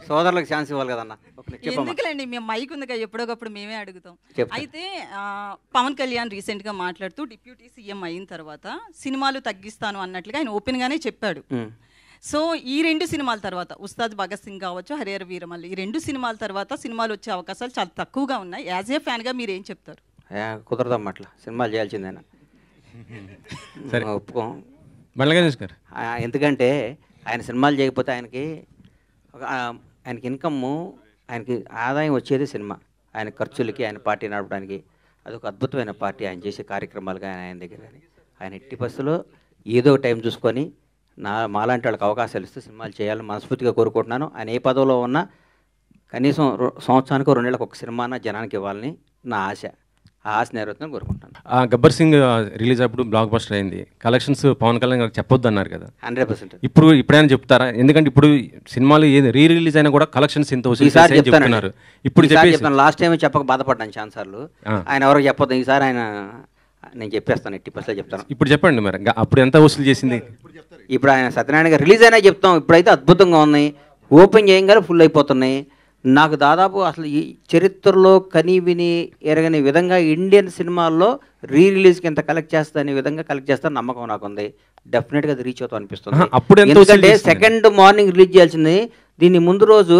సోదరులకు ఛాన్స్ ఇవ్వాలి కదన్న. ఎందుకులేండి, మేము మైక్ ఉందిగా, ఎప్పుడోకప్పుడు మేమే అడుగుతాం. అయితే పవన్ కళ్యాణ్ రీసెంట్గా మాట్లాడుతూ డిప్యూటీ సీఎం అయిన తర్వాత సినిమాలు తగ్గిస్తాను అన్నట్లుగా ఆయన ఓపెన్గానే చెప్పాడు. సో ఈ 2 సినిమాల తర్వాత ఉస్తాద్ భగత్ సింగ్ కావచ్చు, హరిహర వీరమల్లి, ఈ 2 సినిమాల తర్వాత సినిమాలు వచ్చే అవకాశాలు చాలా తక్కువగా ఉన్నాయి. యాజ్ ఏ ఫ్యాన్గా మీరు ఏం చెప్తారు? కుదరదమ్మా, అట్లా సినిమాలు చేయాల్సిందేనా? సరే ఒప్పుకోం. ఎందుకంటే ఆయన సినిమాలు చేయకపోతే ఆయనకి ఇన్కమ్, ఆయనకి ఆదాయం వచ్చేది సినిమా. ఆయన ఖర్చులకి, ఆయన పార్టీ నడపడానికి అదొక అద్భుతమైన పార్టీ. ఆయన చేసే కార్యక్రమాలు కానీ ఆయన దగ్గర కానీ ఆయన ఎట్టి పరిస్థితుల్లో ఏదో టైం చూసుకొని మాలాంటి వాళ్ళకి అవకాశాలు ఇస్తూ సినిమాలు చేయాలని మనస్ఫూర్తిగా కోరుకుంటున్నాను. ఆయన ఏ పదవిలో ఉన్నా కనీసం సంవత్సరానికి 2 నెలలకు ఒక సినిమాన జనానికి ఇవ్వాలని నా ఆశ. ఆ ఆశ నెరవేరుతుందని కోరుకుంటాను. గబ్బర్ సింగ్ రిలీజ్ అప్పుడు బ్లాక్ బస్టర్ అయింది. కలెక్షన్స్ పవన్ కళ్యాణ్ గారికి చెప్పొద్దు అన్నారు కదా, 100%. ఇప్పుడైనా చెప్తారా? ఎందుకంటే ఇప్పుడు సినిమాలు రీ రిలీజ్ అయినా కూడా కలెక్షన్స్ ఇంత చెప్తున్నారు. ఇప్పుడు చెప్తాను. లాస్ట్ టైం చెప్పక బాధపడ్డాను చాలా సార్లు. ఆయన ఎవరికి చెప్పొద్దు, ఈసారి ఆయన నేను చెప్పేస్తాను, ఎట్టి పరిస్థితుల్లో చెప్తాను. ఇప్పుడు చెప్పండి మరి, అప్పుడు ఎంత వసూలు చేసింది? ఇప్పుడు ఆయన సత్యనారాయణ గారు రిలీజ్ అయినా చెప్తాం. ఇప్పుడైతే అద్భుతంగా ఉన్నాయి, ఓపెన్ చేయగానే ఫుల్ అయిపోతున్నాయి. నాకు దాదాపు అసలు ఈ చరిత్రలో కని విని ఎరగని విధంగా ఇండియన్ సినిమాల్లో రిలీజ్కి ఎంత కలెక్ట్ చేస్తా విధంగా కలెక్ట్ చేస్తాను నమ్మకం నాకు ఉంది. డెఫినెట్గా అది రీచ్ అవుతా అనిపిస్తుంది. ఎందుకంటే సెకండ్ మార్నింగ్ రిలీజ్ చేయాల్సింది, దీన్ని ముందు రోజు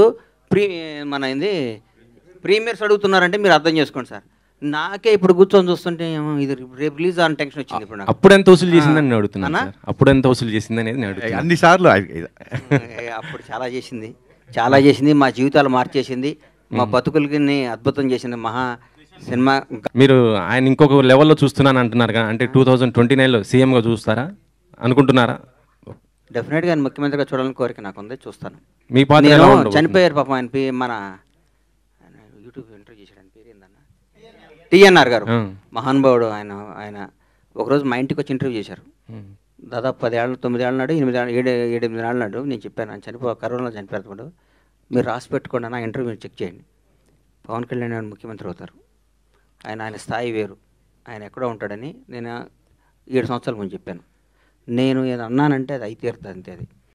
ప్రీమియర్స్ అడుగుతున్నారంటే మీరు అర్థం చేసుకోండి సార్. నాకే ఇప్పుడు కూర్చొని చూస్తుంటే ఇది రేపు రిలీజ్ అని టెన్షన్ వచ్చింది. ఇప్పుడు అప్పుడు ఎంత వసూలు చేసిందని నేను అడుగుతున్నాను. అప్పుడు ఎంత వసూలు చేసింది అనేది నేను అడుగుతాను. అన్నిసార్లు అప్పుడు చాలా చేసింది, మా జీవితాలు మార్చేసింది, మా బతుకులకి అద్భుతం చేసింది మహా సినిమా. మీరు ఆయన ఇంకొక లెవెల్లో చూస్తున్నాను అంటున్నారు కదా, అంటే 2029లో సీఎంగా చూస్తారా అనుకుంటున్నారా? డెఫినెట్గా ఆయన ముఖ్యమంత్రిగా చూడాలని కోరిక నాకు ఉంది, చూస్తాను. మీ పాత్ర చనిపోయారు పాపం ఆయన మన యూట్యూబ్ ఇంటర్వ్యూ చేశాడు, ఆయన పేరు ఏందన్న, టీఎన్ఆర్ గారు, మహానుభావుడు. ఆయన ఒకరోజు మా ఇంటికి వచ్చి ఇంటర్వ్యూ చేశారు. దాదాపు 10 ఏళ్ళు 9 ఏళ్ళ నాడు 7-8 ఏళ్ళ నాడు నేను చెప్పాను, ఆయన కరోనాలో చనిపోయారు. మీరు రాసి పెట్టుకోండి నా ఇంటర్వ్యూ చెక్ చేయండి. పవన్ కళ్యాణ్ గారు ముఖ్యమంత్రి అవుతారు, ఆయన స్థాయి వేరు, ఆయన ఎక్కడో ఉంటాడని నేను 7 సంవత్సరాల ముందు చెప్పాను. నేను ఏదో అన్నానంటే అది అయితే తీరుతుంది, అంతే. అది